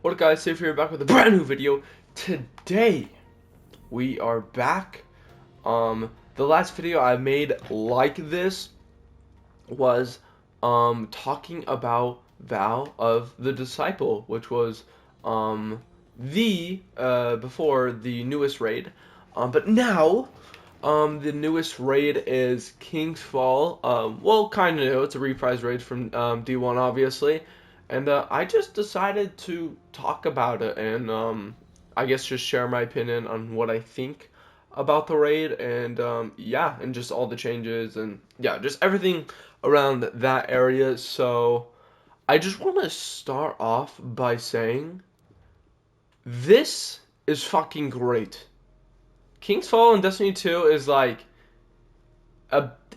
What up guys, Safe here back with a brand new video. Today, we are back. The last video I made like this was, talking about Vow of the Disciple, which was, before the newest raid. But now, the newest raid is King's Fall. Well, kind of new. It's a reprise raid from, D1, obviously. And I just decided to talk about it and I guess just share my opinion on what I think about the raid and yeah, and just all the changes and yeah, just everything around that area. So I just want to start off by saying this is fucking great. King's Fall in Destiny 2 is like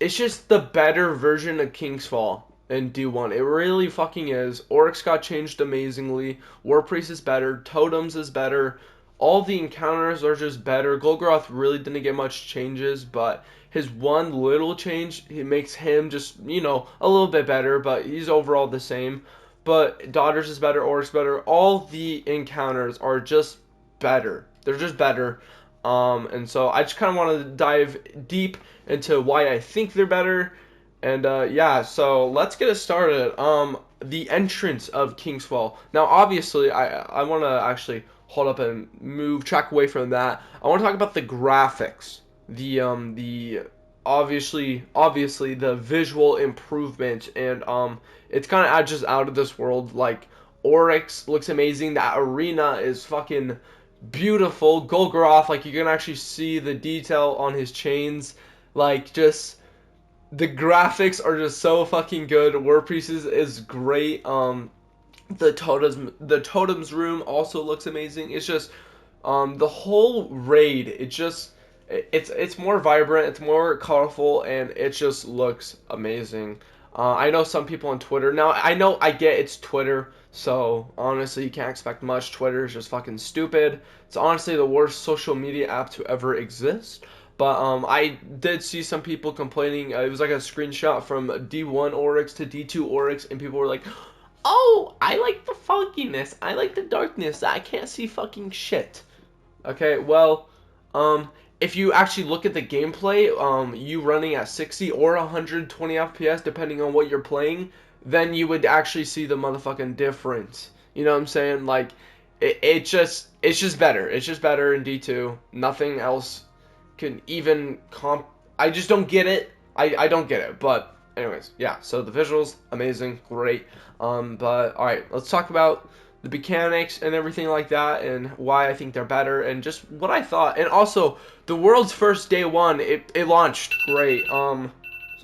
it's just the better version of King's Fall in D1. It really fucking is. Oryx got changed amazingly. War Priest is better. Totems is better. All the encounters are just better. Golgoroth really didn't get much changes, but his one little change, it makes him just, a little bit better, but he's overall the same. But Daughters is better, Oryx better. All the encounters are just better. They're just better. And so I just kind of want to dive deep into why I think they're better. And yeah, so let's get it started. The entrance of King's Fall. Now, obviously, I want to actually hold up and move track away from that. I want to talk about the graphics. The obviously the visual improvement and it's kind of just out of this world. Like Oryx looks amazing. That arena is fucking beautiful. Golgoroth, like you can actually see the detail on his chains. Like just the graphics are just so fucking good. War Priest is great. The totems room also looks amazing. It's just the whole raid. It's more vibrant. It's more colorful, and it just looks amazing. I know some people on Twitter. Now, I get it's Twitter, so honestly, you can't expect much. Twitter is just fucking stupid. It's honestly the worst social media app to ever exist. But I did see some people complaining. It was like a screenshot from D1 Oryx to D2 Oryx, and people were like, "Oh, I like the funkiness. I like the darkness. I can't see fucking shit." Okay, well, if you actually look at the gameplay, you running at 60 or 120 FPS, depending on what you're playing, then you would actually see the motherfucking difference. You know what I'm saying? Like, it's just better. It's just better in D2. Nothing else can even comp. I just don't get it. I don't get it. But anyways, yeah. So the visuals, amazing, great. But all right, let's talk about the mechanics and everything like that and why I think they're better and just what I thought. And also the world's first day one, it launched great. So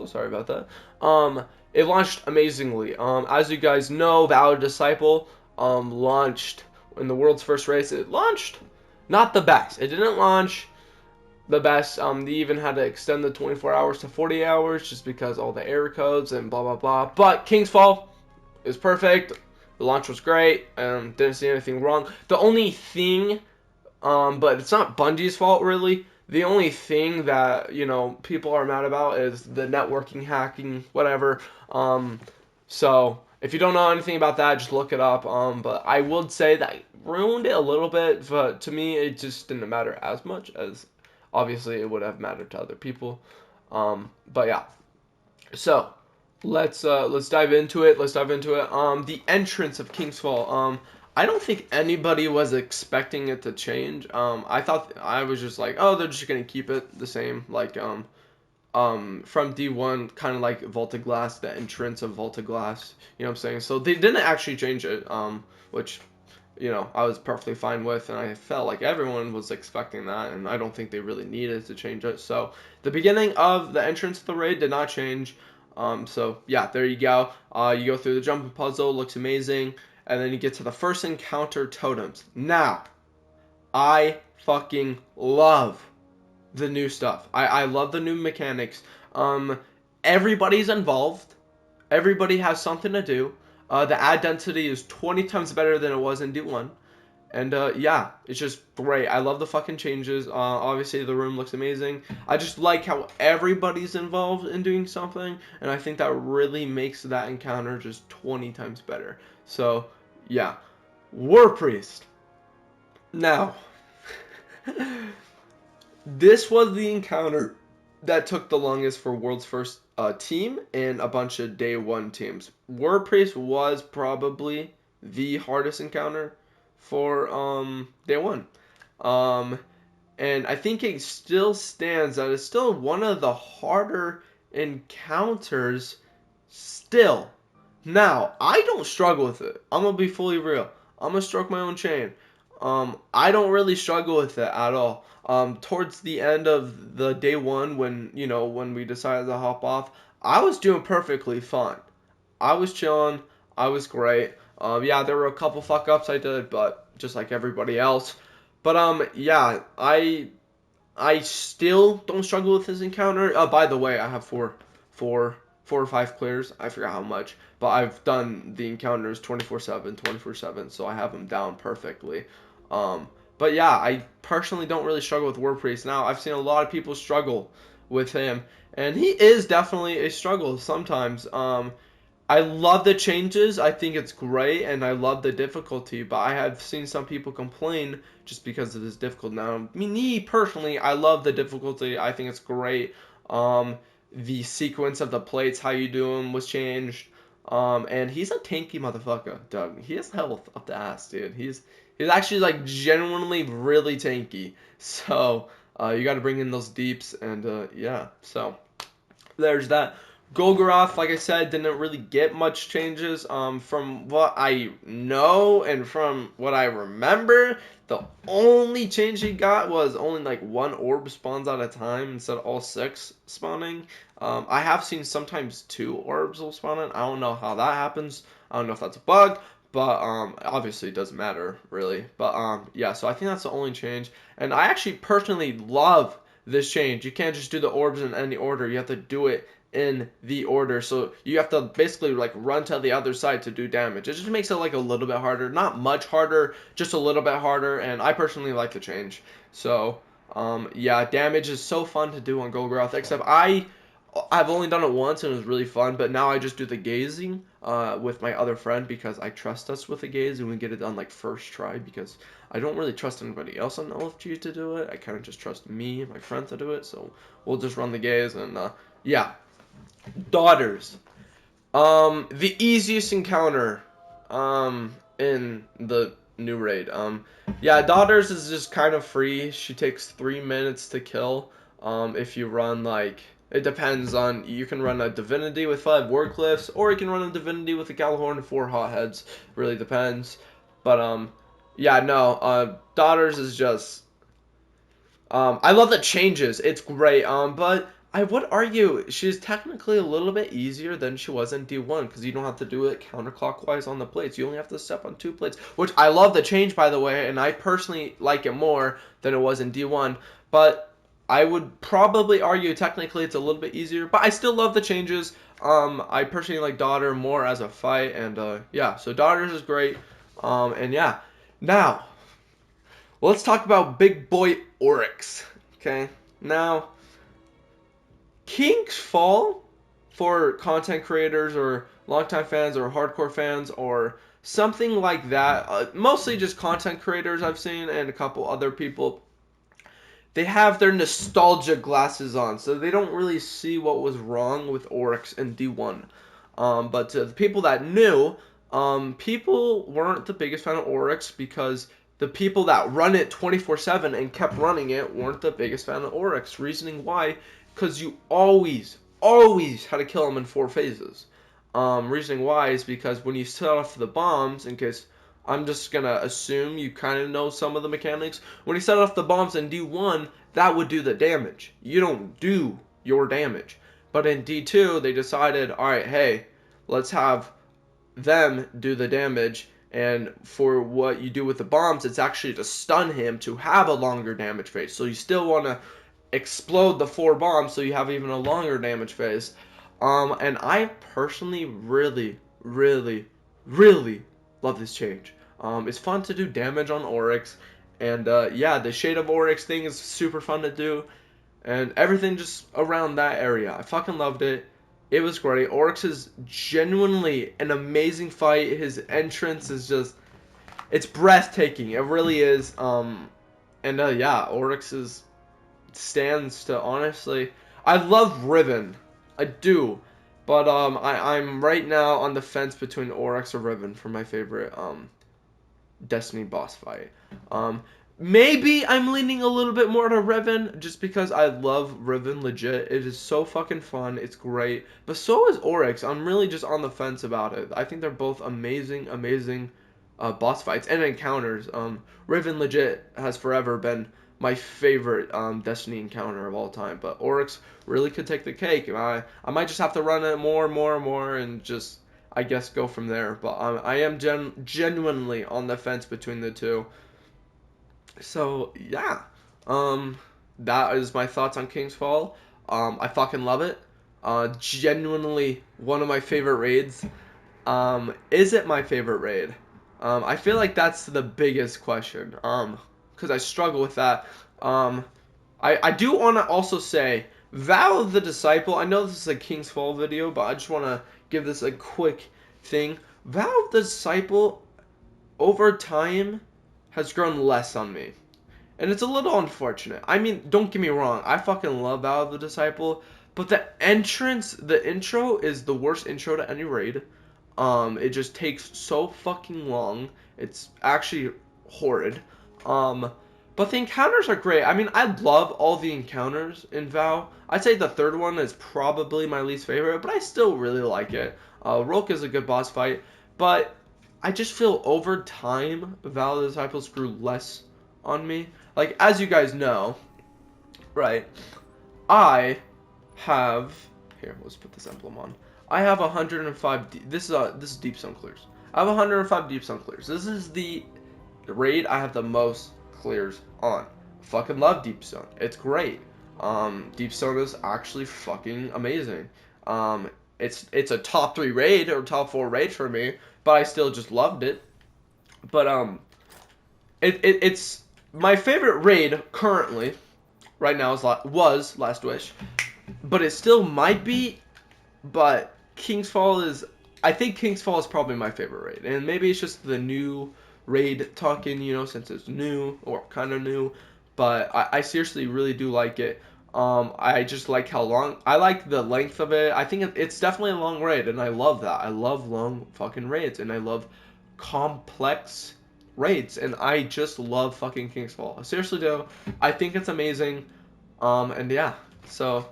sorry about that. It launched amazingly. As you guys know, Valor Disciple launched in the world's first race. It launched not the best. It didn't launch the best. They even had to extend the 24 hours to 40 hours just because all the error codes and blah blah blah. But King's Fall is perfect. The launch was great. Didn't see anything wrong. The only thing, but it's not Bungie's fault really. The only thing that people are mad about is the networking hacking, whatever. So if you don't know anything about that, just look it up. But I would say that ruined it a little bit. But to me, it just didn't matter as much as obviously it would have mattered to other people. But yeah. So let's dive into it. The entrance of King's Fall. I don't think anybody was expecting it to change. I was just like, oh, they're just gonna keep it the same, like from D1, kind of like Vaulted Glass, the entrance of Vaulted Glass. You know what I'm saying? So they didn't actually change it, which I was perfectly fine with, and I felt like everyone was expecting that, and I don't think they really needed to change it. So the beginning of the entrance of the raid did not change. So yeah, there you go. You go through the jumping puzzle, looks amazing, and then you get to the first encounter, totems. Now, I fucking love the new stuff. I love the new mechanics. Everybody's involved. Everybody has something to do. The ad density is 20 times better than it was in D1. And yeah, it's just great. I love the fucking changes. Obviously, the room looks amazing. I just like how everybody's involved in doing something. And I think that really makes that encounter just 20 times better. So, yeah. War Priest. Now, this was the encounter that took the longest for World's First team and a bunch of day one teams. War Priest was probably the hardest encounter for day one. Um, and I think it still stands that it's still one of the harder encounters still. Now, I don't struggle with it. I'm gonna be fully real. I'm gonna stroke my own chain. I don't really struggle with it at all. Towards the end of the day one, when we decided to hop off, I was doing perfectly fine. I was chilling. I was great. Yeah, there were a couple fuck ups I did, but just like everybody else. But yeah, I still don't struggle with this encounter. By the way, I have four or five players. I forgot how much, but I've done the encounters 24/7, so I have them down perfectly. But yeah, I personally don't really struggle with War Priest. Now, I've seen a lot of people struggle with him, and he is definitely a struggle sometimes. I love the changes. I think it's great, and I love the difficulty. But I have seen some people complain just because it is difficult. Now, me personally, I love the difficulty. I think it's great. The sequence of the plates, how you do them, was changed. And he's a tanky motherfucker, Doug. He has health up the ass, dude. He's actually like genuinely really tanky. So you got to bring in those deeps, and yeah. So there's that. Golgoroth, like I said, didn't really get much changes. From what I know and from what I remember, the only change he got was only like one orb spawns at a time instead of all six spawning. I have seen sometimes two orbs will spawn in. I don't know how that happens. I don't know if that's a bug, but obviously it doesn't matter really. But yeah, so I think that's the only change. And I actually personally love this change. You can't just do the orbs in any order. You have to do it in the order, so you have to basically like run to the other side to do damage. It just makes it like a little bit harder, not much harder, just a little bit harder, and I personally like the change. So yeah, damage is so fun to do on Golgoroth, except I've only done it once and it was really fun, but now I just do the gazing with my other friend because I trust us with the gaze and we get it done like first try because I don't really trust anybody else on LFG to do it. I kind of just trust me and my friend to do it, so we'll just run the gaze and yeah. Daughters. The easiest encounter, in the new raid. Yeah, Daughters is just kind of free. She takes 3 minutes to kill. If you run like, it depends on, you can run a Divinity with 5 Warcliffs, or you can run a Divinity with a Gjallarhorn and 4 Hotheads. Really depends. But, yeah, no, Daughters is just, I love the changes. It's great. But I would argue she's technically a little bit easier than she was in D1 because you don't have to do it counterclockwise on the plates. You only have to step on 2 plates, which I love the change, by the way, and I personally like it more than it was in D1. But I would probably argue technically it's a little bit easier, but I still love the changes. I personally like Daughter more as a fight, and yeah, so Daughters is great. And yeah, now let's talk about big boy Oryx. Okay, now King's Fall for content creators or longtime fans or hardcore fans or something like that. Mostly just content creators I've seen and a couple other people. They have their nostalgia glasses on, so they don't really see what was wrong with Oryx in D1. But to the people that knew, people weren't the biggest fan of Oryx because the people that run it 24/7 and kept running it weren't the biggest fan of Oryx. Reasoning why, because you always had to kill them in 4 phases. Reasoning why is because when you set off the bombs, in case I'm just gonna assume you kind of know some of the mechanics. When you set off the bombs in D1, that would do the damage. You don't do your damage. But in D2, they decided, alright, hey, let's have them do the damage. And for what you do with the bombs, it's actually to stun him to have a longer damage phase. So you still want to explode the 4 bombs so you have even a longer damage phase. And I personally really love this change. It's fun to do damage on Oryx, and yeah, the Shade of Oryx thing is super fun to do, and everything just around that area. I fucking loved it. It was great. Oryx is genuinely an amazing fight. His entrance is just, it's breathtaking. It really is. And yeah, Oryx stands to honestly. I love Riven, I do, but I'm right now on the fence between Oryx or Riven for my favorite Destiny boss fight. Um, Maybe I'm leaning a little bit more to Riven just because I love Riven legit. It is so fucking fun. It's great. But so is Oryx. I'm really just on the fence about it. I think they're both amazing, amazing boss fights and encounters. Riven legit has forever been my favorite Destiny encounter of all time. But Oryx really could take the cake. I might just have to run it more, more, more, and just I guess go from there. But I am genuinely on the fence between the two. So yeah, um, that is my thoughts on King's Fall. I fucking love it. Genuinely one of my favorite raids. Is it my favorite raid? I feel like that's the biggest question. Because I struggle with that. Um, I do want to also say Vow of the Disciple. I know this is a King's Fall video, but I just want to give this a quick thing. Vow of the Disciple over time has grown less on me. And it's a little unfortunate. I mean, don't get me wrong. I fucking love Vow of the Disciple. But the intro is the worst intro to any raid. It just takes so fucking long. It's actually horrid. Um, but the encounters are great. I mean, I love all the encounters in Vow. I'd say the third one is probably my least favorite, but I still really like it. Roke is a good boss fight, but I just feel over time, Vow of the Disciples grew less on me. Like, as you guys know, right, I have here. Let's put this emblem on. I have 105. This is Deep Stone clears. I have 105 Deep Stone clears. This is the raid I have the most clears on. Fucking love Deep Stone. It's great. Deep Stone is actually fucking amazing. It's a top 3 raid or top 4 raid for me, but I still just loved it. But it's my favorite raid currently. Right now was Last Wish, but it still might be. But King's Fall is, I think King's Fall is probably my favorite raid, and maybe it's just the new raid talking, since it's new or kind of new. But I seriously really do like it. I just like how long. I like the length of it. I think it's definitely a long raid, and I love that. I love long fucking raids, and I love complex raids, and I just love fucking King's Fall. I seriously do. I think it's amazing. And yeah, so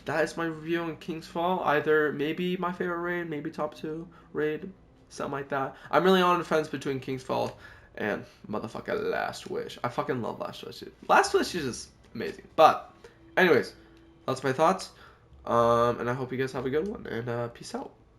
that is my review on King's Fall. Either maybe my favorite raid, maybe top 2 raid, something like that. I'm really on the fence between King's Fall and motherfucker Last Wish. I fucking love Last Wish. Last Wish is just amazing. But anyways, that's my thoughts. And I hope you guys have a good one, and peace out.